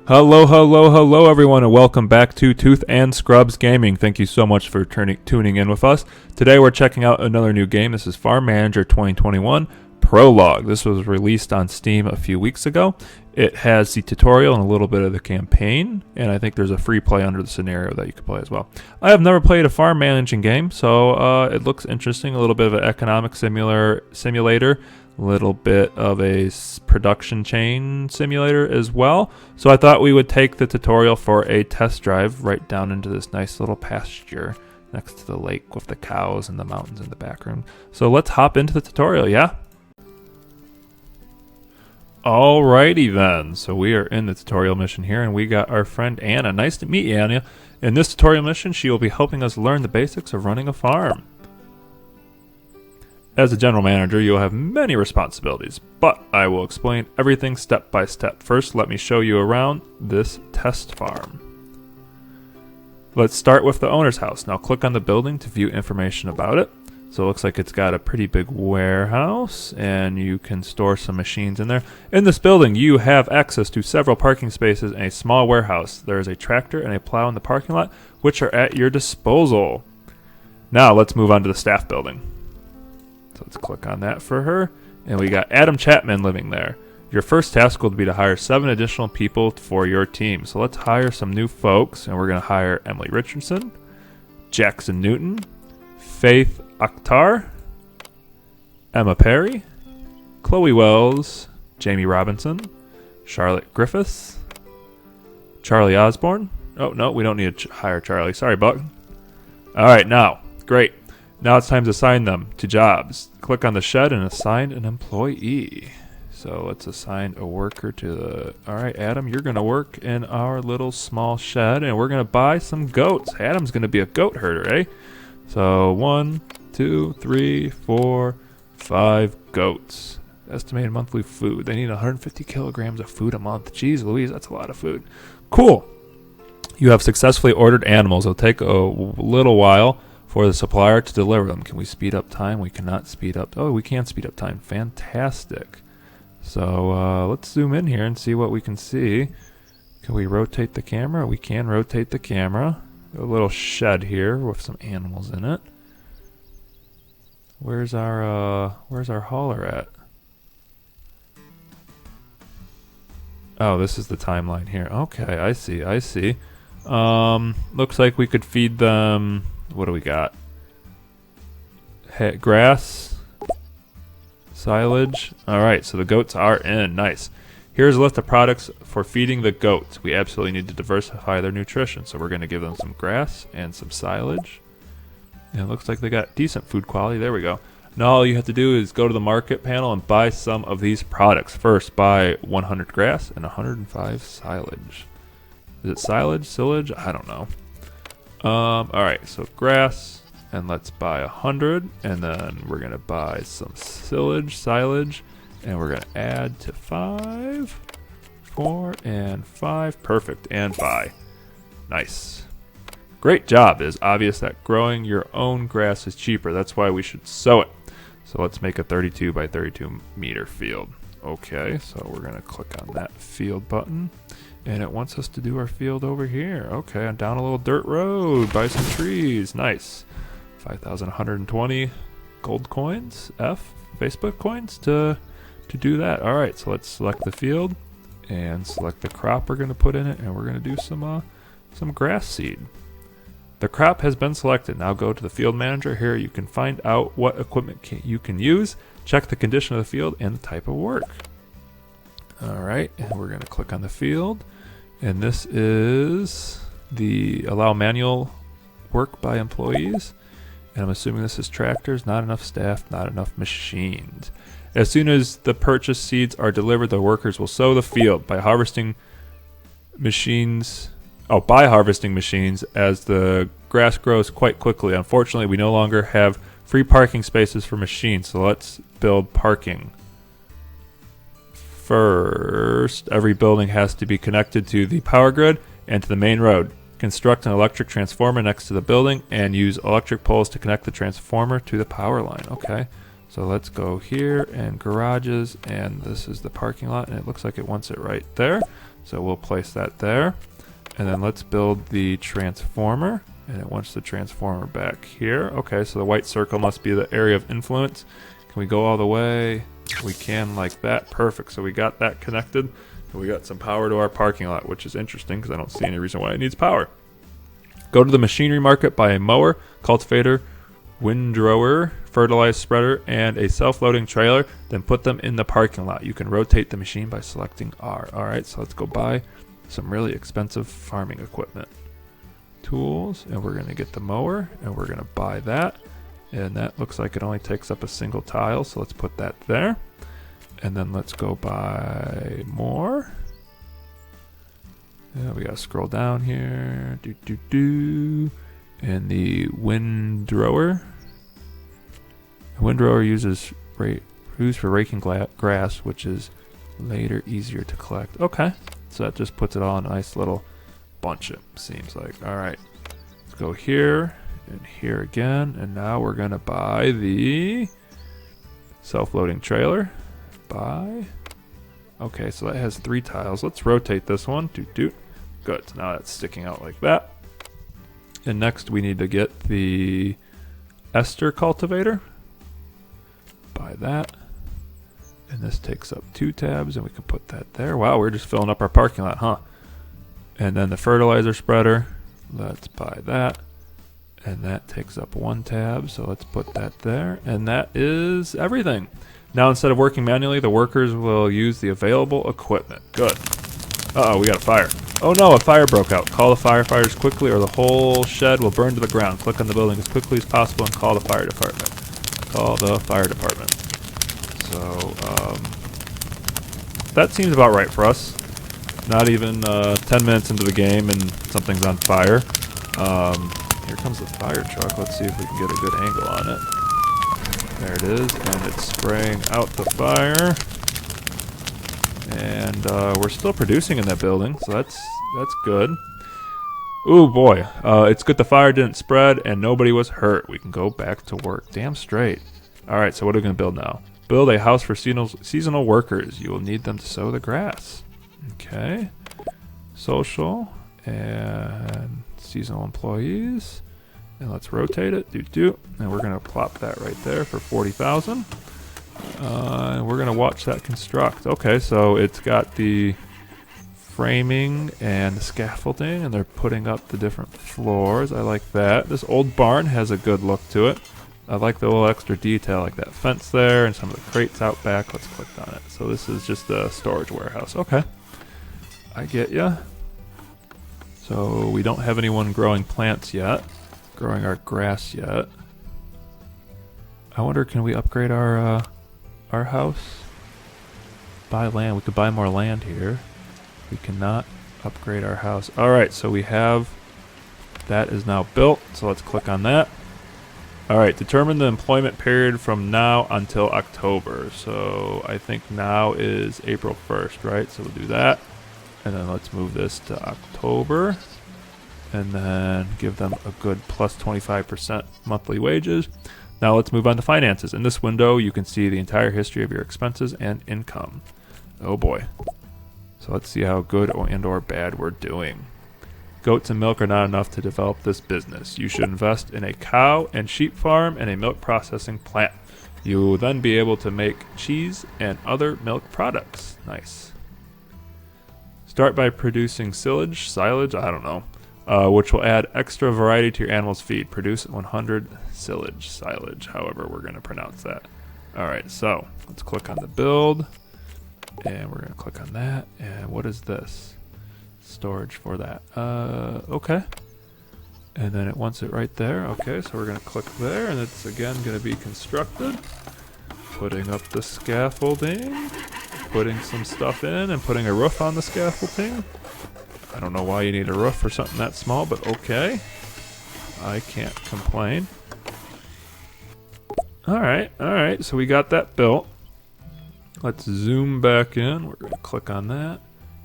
Hello everyone, and welcome back to Tooth and Scrubs Gaming. Thank you so much for tuning in with us. Today we're checking out another new game. This is Farm Manager 2021 Prologue. This was released on Steam a few weeks ago. It has the tutorial and a little bit of the campaign, and I think there's a free play under the scenario that you can play as well. I have never played a farm managing game, so it looks interesting. A little bit of an economic simulator. Little bit of a production chain simulator as well. So I thought we would take the tutorial for a test drive right down into this nice little pasture next to the lake with the cows and the mountains in the background. So let's hop into the tutorial, yeah? Alrighty then, so we are in the tutorial mission here, and we got our friend Anna. Nice to meet you, Anna. In this tutorial mission, she will be helping us learn the basics of running a farm. As a general manager, you'll have many responsibilities, but I will explain everything step by step. First, let me show you around this test farm. Let's start with the owner's house. Now click on the building to view information about it. So it looks like it's got a pretty big warehouse, and you can store some machines in there. In this building, you have access to several parking spaces and a small warehouse. There is a tractor and a plow in the parking lot, which are at your disposal. Now let's move on to the staff building. So let's click on that for her. And we got Adam Chapman living there. Your first task will be to hire 7 additional people for your team. So let's hire some new folks. And we're going to hire Emily Richardson, Jackson Newton, Faith Akhtar, Emma Perry, Chloe Wells, Jamie Robinson, Charlotte Griffiths, Charlie Osborne. Oh, no, we don't need to hire Charlie. Sorry, Buck. All right, now, great. Now it's time to assign them to jobs. Click on the shed and assign an employee. So let's assign a worker to the... Alright, Adam, you're going to work in our little small shed, and we're going to buy some goats. Adam's going to be a goat herder, eh? So 1, 2, 3, 4, 5 goats. Estimated monthly food. They need 150 kilograms of food a month. Jeez Louise, that's a lot of food. Cool. You have successfully ordered animals. It'll take a little while for the supplier to deliver them. Can we speed up time? We cannot speed up. Oh, we can speed up time. Fantastic. So let's zoom in here and see what we can see. Can we rotate the camera? We can rotate the camera. A little shed here with some animals in it. Where's our hauler at? Oh, this is the timeline here. Okay, I see. Looks like we could feed them. What do we got? Grass, silage. Alright, so the goats are in. Nice. Here's a list of products for feeding the goats. We absolutely need to diversify their nutrition, so we're going to give them some grass and some silage. And it looks like they got decent food quality. There we go. Now all you have to do is go to the market panel and buy some of these products. First, buy 100 grass and 105 silage. Is it silage? I don't know. Alright, so grass, and let's buy 100, and then we're going to buy some silage, and we're going to add to 5, 4, and 5. Perfect, and buy. Nice. Great job. It is obvious that growing your own grass is cheaper. That's why we should sow it. So let's make a 32 by 32 meter field. Okay, so we're going to click on that field button. And it wants us to do our field over here. Okay, and down a little dirt road, buy some trees. Nice. 5,120 gold coins, Facebook coins to do that. All right, so let's select the field and select the crop we're going to put in it, and we're going to do some grass seed. The crop has been selected. Now go to the field manager. Here you can find out what equipment you can use, check the condition of the field, and the type of work. All right, and we're going to click on the field. And this is the allow manual work by employees. And I'm assuming this is tractors, not enough staff, not enough machines. As soon as the purchased seeds are delivered, the workers will sow the field by harvesting machines. By harvesting machines as the grass grows quite quickly. Unfortunately, we no longer have free parking spaces for machines, so let's build parking. First, every building has to be connected to the power grid and to the main road. Construct an electric transformer next to the building and use electric poles to connect the transformer to the power line. Okay, So let's go here and garages, and this is the parking lot, and it looks like it wants it right there. So we'll place that there. And then let's build the transformer, and it wants the transformer back here. Okay, so the white circle must be the area of influence. Can we go all the way? We can, like that. Perfect. So we got that connected, and we got some power to our parking lot, which is interesting because I don't see any reason why it needs power. Go to the machinery market, buy a mower, cultivator, windrower, fertilizer spreader, and a self-loading trailer, then put them in the parking lot. You can rotate the machine by selecting R. Alright, so let's go buy some really expensive farming equipment. Tools, and we're going to get the mower, and we're going to buy that. And that looks like it only takes up a single tile, so let's put that there. And then let's go buy more. Yeah, we got to scroll down here. And the windrower. The windrower uses used for raking grass, which is later easier to collect. Okay, so that just puts it all in a nice little bunch, it seems like. Alright, let's go here and here again, and now we're going to buy the self-loading trailer. Buy. Okay, so that has 3 tiles. Let's rotate this one. Good, so now that's sticking out like that. And next we need to get the ester cultivator. Buy that. And this takes up 2 tabs, and we can put that there. Wow, we're just filling up our parking lot, huh? And then the fertilizer spreader. Let's buy that. And that takes up 1 tab, so let's put that there. And that is everything. Now instead of working manually, the workers will use the available equipment. Good. Uh-oh, we got a fire. Oh no, a fire broke out. Call the firefighters quickly or the whole shed will burn to the ground. Click on the building as quickly as possible and call the fire department. Call the fire department. So, that seems about right for us. Not even 10 minutes into the game and something's on fire. Here comes the fire truck. Let's see if we can get a good angle on it. There it is, and it's spraying out the fire. And we're still producing in that building, so that's good. Ooh boy, it's good the fire didn't spread and nobody was hurt. We can go back to work. Damn straight. Alright, so what are we going to build now? Build a house for seasonal workers. You will need them to sow the grass. Okay. Social and seasonal employees. And let's rotate it. And we're going to plop that right there for 40,000. And we're going to watch that construct. Okay, so it's got the framing and the scaffolding, and they're putting up the different floors. I like that. This old barn has a good look to it. I like the little extra detail, like that fence there and some of the crates out back. Let's click on it. So this is just a storage warehouse. Okay, I get ya. So we don't have anyone growing plants yet, growing our grass yet. I wonder, can we upgrade our house? Buy land. We could buy more land here. We cannot upgrade our house. Alright, so we have... that is now built, so let's click on that. Alright, determine the employment period from now until October. So I think now is April 1st, right? So we'll do that. And then let's move this to October. And then give them a good plus 25% monthly wages. Now let's move on to finances. In this window, you can see the entire history of your expenses and income. Oh boy. So let's see how good and or bad we're doing. Goats and milk are not enough to develop this business. You should invest in a cow and sheep farm and a milk processing plant. You will then be able to make cheese and other milk products. Nice. Start by producing silage, I don't know, which will add extra variety to your animal's feed. Produce 100 silage, however we're going to pronounce that. Alright, so let's click on the build. And we're going to click on that. And what is this? Storage for that. Okay. And then it wants it right there. Okay, so we're going to click there. And it's again going to be constructed. Putting up the scaffolding. Putting some stuff in and putting a roof on the scaffolding. I don't know why you need a roof for something that small, but okay. I can't complain. Alright, so we got that built. Let's zoom back in. We're going to click on that.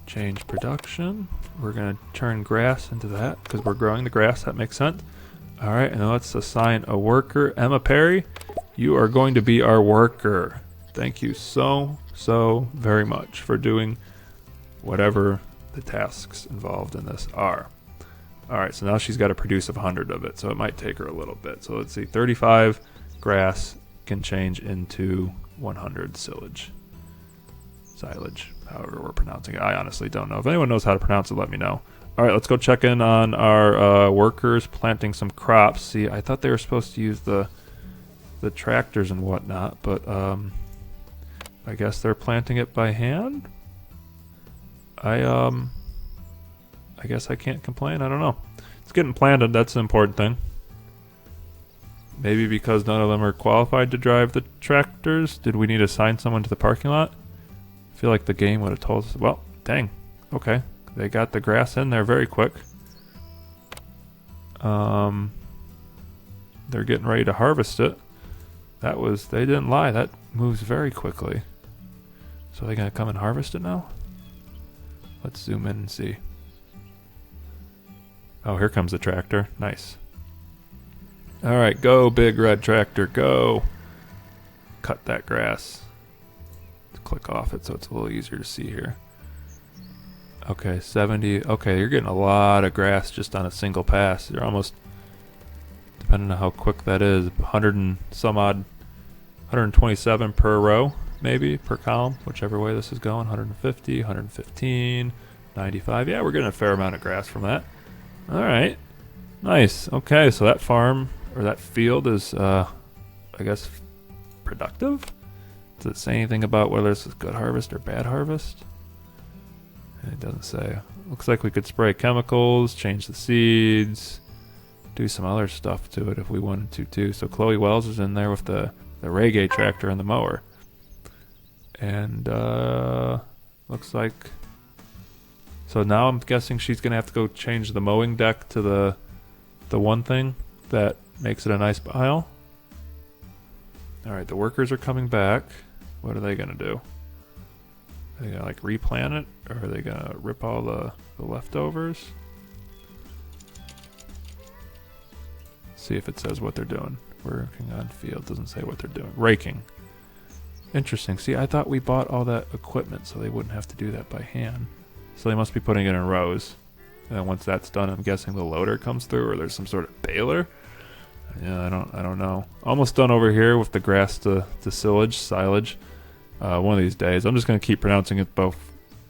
Change production. We're going to turn grass into that because we're growing the grass. That makes sense. Alright, and let's assign a worker, Emma Perry. You are going to be our worker. Thank you so very much for doing whatever the tasks involved in this are. Alright, so now she's got to produce 100 of it, so it might take her a little bit. So let's see, 35 grass can change into 100 silage. Silage, however we're pronouncing it. I honestly don't know. If anyone knows how to pronounce it, let me know. Alright, let's go check in on our workers planting some crops. See, I thought they were supposed to use the tractors and whatnot, but I guess they're planting it by hand? I guess I can't complain. I don't know. It's getting planted. That's the important thing. Maybe because none of them are qualified to drive the tractors. Did we need to assign someone to the parking lot? I feel like the game would have told us. Well, dang. Okay. They got the grass in there very quick. They're getting ready to harvest it. They didn't lie. That moves very quickly. So are they going to come and harvest it now? Let's zoom in and see. Oh, here comes the tractor. Nice. Alright, go big red tractor, go. Cut that grass. Let's click off it so it's a little easier to see here. Okay, 70. Okay, you're getting a lot of grass just on a single pass. You're almost, depending on how quick that is, 100 and some odd, 127 per row, maybe, per column, whichever way this is going. 150, 115, 95. Yeah, we're getting a fair amount of grass from that. Alright, nice. Okay, so that farm, or that field is, I guess, productive? Does it say anything about whether it's a good harvest or bad harvest? It doesn't say. Looks like we could spray chemicals, change the seeds, do some other stuff to it if we wanted to too. So Chloe Wells is in there with the reggae tractor and the mower. And looks like, so now I'm guessing she's gonna have to go change the mowing deck to the one thing that makes it a nice pile. Alright, the workers are coming back. What are they gonna do? Are they gonna like replant it, or are they gonna rip all the leftovers? See if it says what they're doing. Working on field, doesn't say what they're doing. Raking. Interesting. See, I thought we bought all that equipment so they wouldn't have to do that by hand. So they must be putting it in rows. And then once that's done, I'm guessing the loader comes through, or there's some sort of baler. Yeah, I don't know. Almost done over here with the grass to silage. One of these days. I'm just going to keep pronouncing it both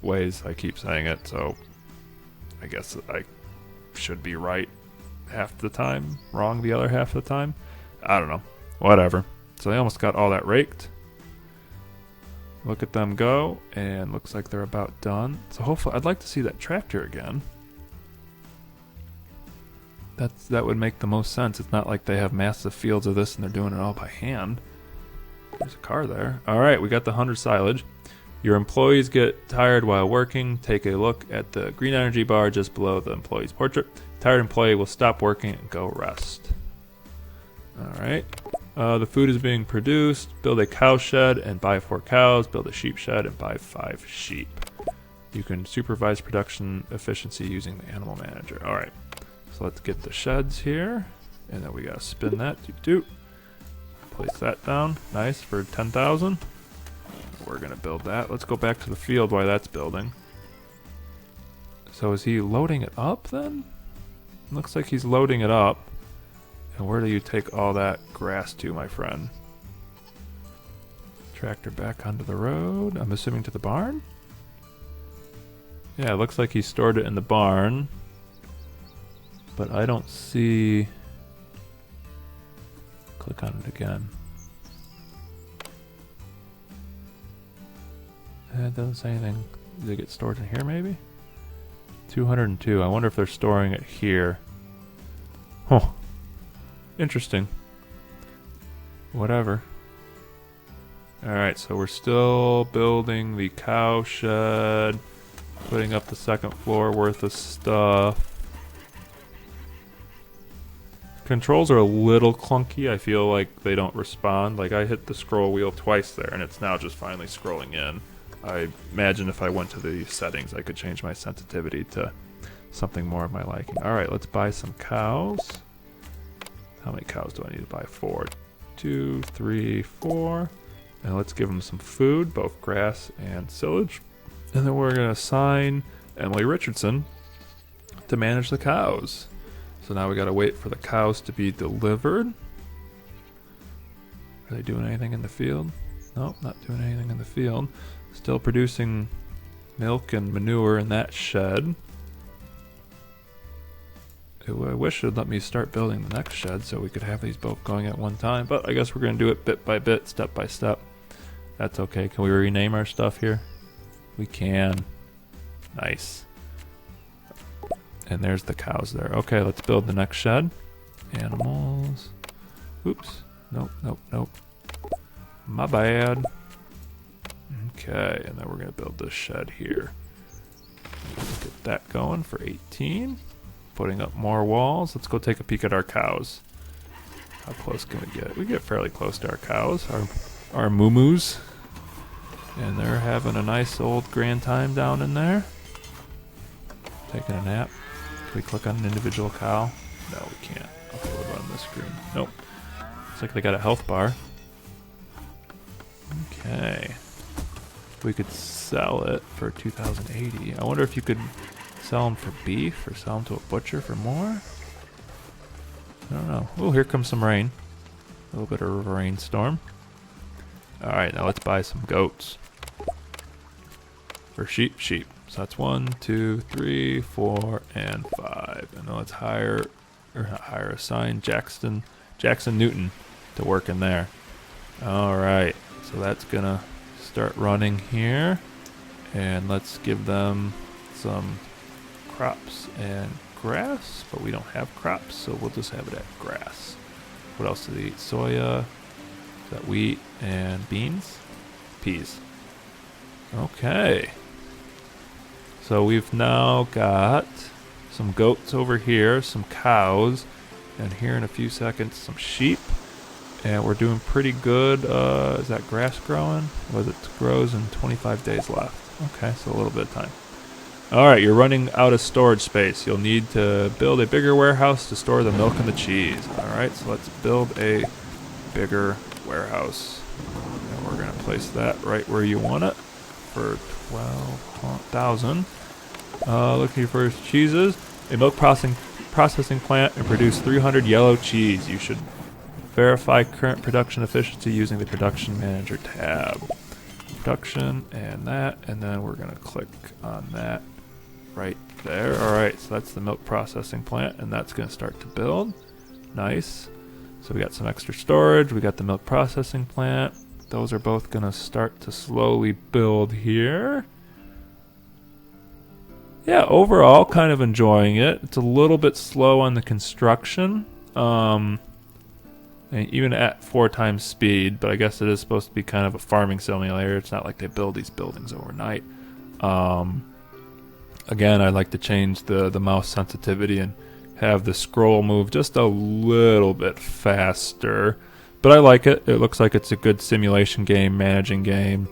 ways. I keep saying it, so I guess I should be right half the time, wrong the other half of the time. I don't know. Whatever. So they almost got all that raked. Look at them go, and looks like they're about done. So hopefully, I'd like to see that tractor again. That would make the most sense. It's not like they have massive fields of this and they're doing it all by hand. There's a car there. Alright, we got the 100 silage. Your employees get tired while working. Take a look at the green energy bar just below the employee's portrait. Tired employee will stop working and go rest. Alright. The food is being produced. Build a cow shed and buy 4 cows. Build a sheep shed and buy 5 sheep. You can supervise production efficiency using the animal manager. Alright. So let's get the sheds here. And then we gotta spin that. Doot. Place that down. Nice for 10,000. We're gonna build that. Let's go back to the field while that's building. So is he loading it up then? Looks like he's loading it up. And where do you take all that grass to, my friend? Tractor back onto the road. I'm assuming to the barn? Yeah, it looks like he stored it in the barn. But I don't see... Click on it again. It doesn't say anything. Did it get stored in here maybe? 202. I wonder if they're storing it here. Huh. Interesting. Whatever. Alright, so we're still building the cow shed. Putting up the second floor worth of stuff. Controls are a little clunky. I feel like they don't respond. Like I hit the scroll wheel twice there and it's now just finally scrolling in. I imagine if I went to the settings I could change my sensitivity to something more of my liking. Alright, let's buy some cows. How many cows do I need to buy? 4. 2, 3, 4. And let's give them some food, both grass and silage. And then we're going to assign Emily Richardson to manage the cows. So now we got to wait for the cows to be delivered. Are they doing anything in the field? Nope, not doing anything in the field. Still producing milk and manure in that shed. I wish it would let me start building the next shed so we could have these both going at one time. But I guess we're going to do it bit by bit, step by step. That's okay. Can we rename our stuff here? We can. Nice. And there's the cows there. Okay, let's build the next shed. Animals. Oops. Nope, nope, nope. My bad. Okay, and then we're going to build this shed here. Get that going for 18. Putting up more walls. Let's go take a peek at our cows. How close can we get? We get fairly close to our cows, our moo-moos. And they're having a nice old grand time down in there. Taking a nap. Can we click on an individual cow? No, we can't. Okay, what about on this screen? Nope. Looks like they got a health bar. Okay. We could sell it for 2,080. I wonder if you could sell them for beef or sell them to a butcher for more? I don't know. Oh, here comes some rain. A little bit of a rainstorm. Alright, now let's buy some goats. Or sheep. So that's 1, 2, 3, 4, and 5. And then let's assign Jackson Newton to work in there. Alright, so that's gonna start running here. And let's give them some crops and grass, but we don't have crops, so we'll just have it at grass. What else do they eat? Soya, is that wheat, and beans? Peas. Okay. So we've now got some goats over here, some cows, and here in a few seconds some sheep. And we're doing pretty good. Is that grass growing? Well, it grows in 25 days left. Okay, so a little bit of time. Alright, you're running out of storage space. You'll need to build a bigger warehouse to store the milk and the cheese. Alright, so let's build a bigger warehouse. And we're going to place that right where you want it for 12,000. Looking for cheeses. A milk processing plant and produce 300 yellow cheese. You should verify current production efficiency using the production manager tab. Production and that, and then we're going to click on that right there. Alright, so that's the milk processing plant, and that's going to start to build. Nice. So we got some extra storage, we got the milk processing plant. Those are both going to start to slowly build here. Yeah, overall, kind of enjoying it. It's a little bit slow on the construction. And even at 4 times speed, but I guess it is supposed to be kind of a farming simulator. It's not like they build these buildings overnight. Again, I'd like to change the mouse sensitivity and have the scroll move just a little bit faster. But I like it. It looks like it's a good simulation game, managing game.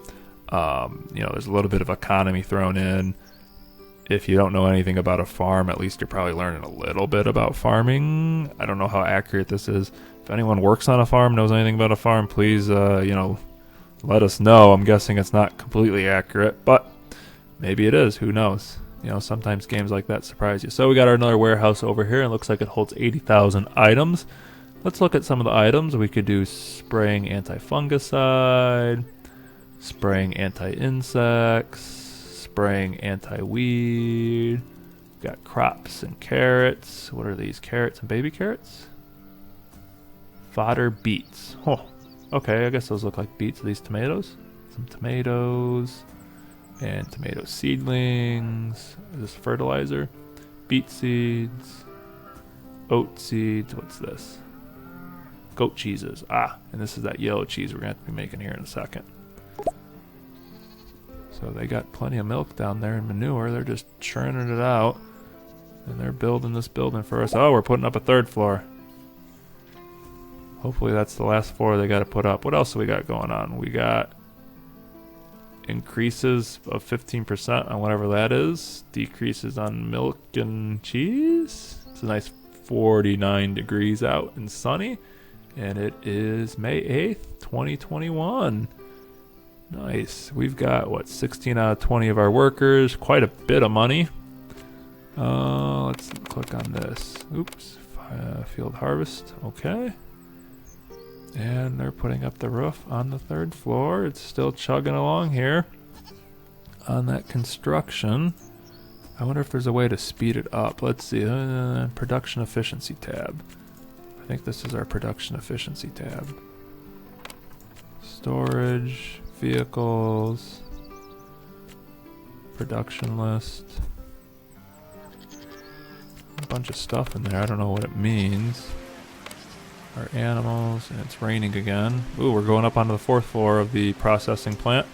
There's a little bit of economy thrown in. If you don't know anything about a farm, at least you're probably learning a little bit about farming. I don't know how accurate this is. If anyone works on a farm, knows anything about a farm, please, let us know. I'm guessing it's not completely accurate, but maybe it is. Who knows? Sometimes games like that surprise you. So we got our another warehouse over here, and it looks like it holds 80,000 items. Let's look at some of the items. We could do spraying anti-fungicide, spraying anti-insects, spraying anti-weed. Got crops and carrots. What are these? Carrots and baby carrots? Fodder beets. Oh, okay, I guess those look like beets. Are these tomatoes? Some tomatoes and tomato seedlings. Is this fertilizer? Beet seeds, oat seeds. What's this? Goat cheeses. And this is that yellow cheese we're going to have to be making here in a second. So they got plenty of milk down there and manure. They're just churning it out. And they're building this building for us. Oh, we're putting up a 3rd floor. Hopefully that's the last floor they got to put up. What else do we got going on? We got increases of 15% on whatever that is. Decreases on milk and cheese. It's a nice 49 degrees out and sunny. And it is May 8th, 2021. Nice. We've got, what, 16 out of 20 of our workers. Quite a bit of money. Let's click on this. Oops. Field harvest. Okay. And they're putting up the roof on the 3rd floor. It's still chugging along here on that construction. I wonder if there's a way to speed it up. Let's see. Production efficiency tab. I think this is our production efficiency tab. Storage, vehicles, production list. A bunch of stuff in there. I don't know what it means. Our animals, and it's raining again. Ooh, we're going up onto the 4th floor of the processing plant.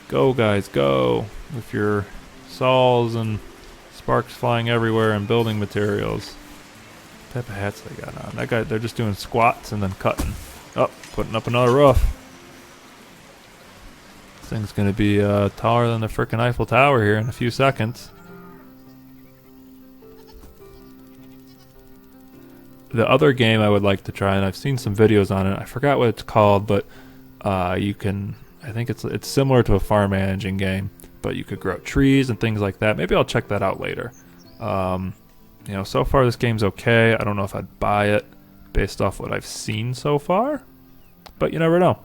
Go, guys, go! With your saws and sparks flying everywhere and building materials. What type of hats they got on? That guy, they're just doing squats and then cutting. Oh, putting up another roof. This thing's gonna be taller than the frickin' Eiffel Tower here in a few seconds. The other game I would like to try, and I've seen some videos on it, I forgot what it's called, but you can, I think it's similar to a farm managing game, but you could grow trees and things like that. Maybe I'll check that out later. You know, so far this game's okay. I don't know if I'd buy it based off what I've seen so far, but you never know.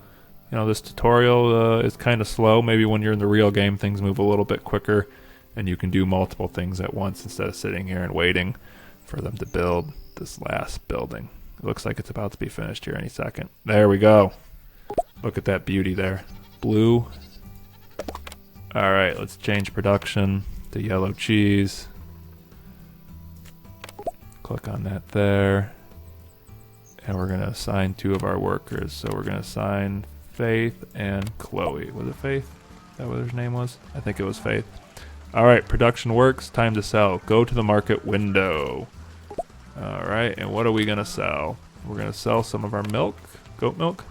You know, this tutorial is kind of slow. Maybe when you're in the real game, things move a little bit quicker, and you can do multiple things at once instead of sitting here and waiting for them to build this last building. It looks like it's about to be finished here any second. There we go. Look at that beauty there. Blue. Alright, let's change production to yellow cheese. Click on that there. And we're going to assign 2 of our workers. So we're going to assign Faith and Chloe. Was it Faith? Is that what her name was? I think it was Faith. Alright, production works. Time to sell. Go to the market window. Alright, and what are we going to sell? We're going to sell some of our milk, goat milk.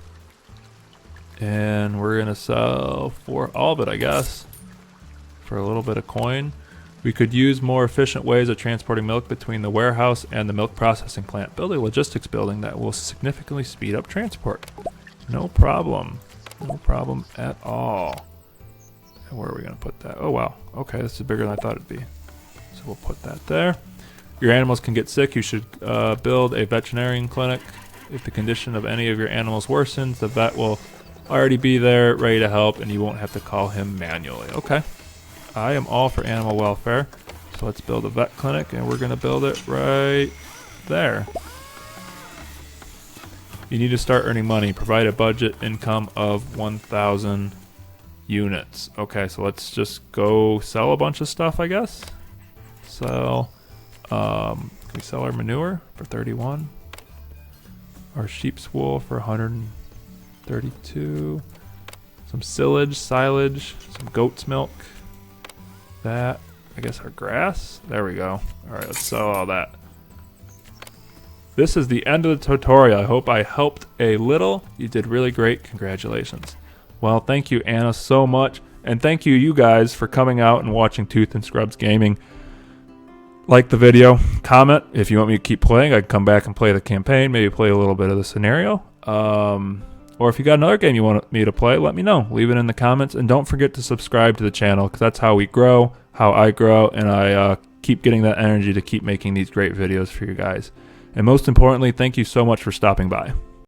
And we're going to sell for all of it, I guess, for a little bit of coin. We could use more efficient ways of transporting milk between the warehouse and the milk processing plant. Build a logistics building that will significantly speed up transport. No problem. No problem at all. And where are we going to put that? Oh, wow. Okay, this is bigger than I thought it'd be. So we'll put that there. Your animals can get sick. You should build a veterinarian clinic. If the condition of any of your animals worsens, the vet will already be there, ready to help, and you won't have to call him manually. Okay. I am all for animal welfare. So let's build a vet clinic, and we're going to build it right there. You need to start earning money. Provide a budget income of 1,000 units. Okay, so let's just go sell a bunch of stuff, I guess. Sell. Can we sell our manure for 31? Our sheep's wool for 132. Some silage, some goat's milk. That, I guess our grass. There we go. Alright, let's sell all that. This is the end of the tutorial. I hope I helped a little. You did really great. Congratulations. Well, thank you, Anna, so much. And thank you guys for coming out and watching Tooth and Scrubs Gaming. Like the video, comment if you want me to keep playing. I can come back and play the campaign, maybe play a little bit of the scenario. Or if you got another game you want me to play, let me know. Leave it in the comments. And don't forget to subscribe to the channel, because that's how we grow, how I grow, and I keep getting that energy to keep making these great videos for you guys. And most importantly, thank you so much for stopping by.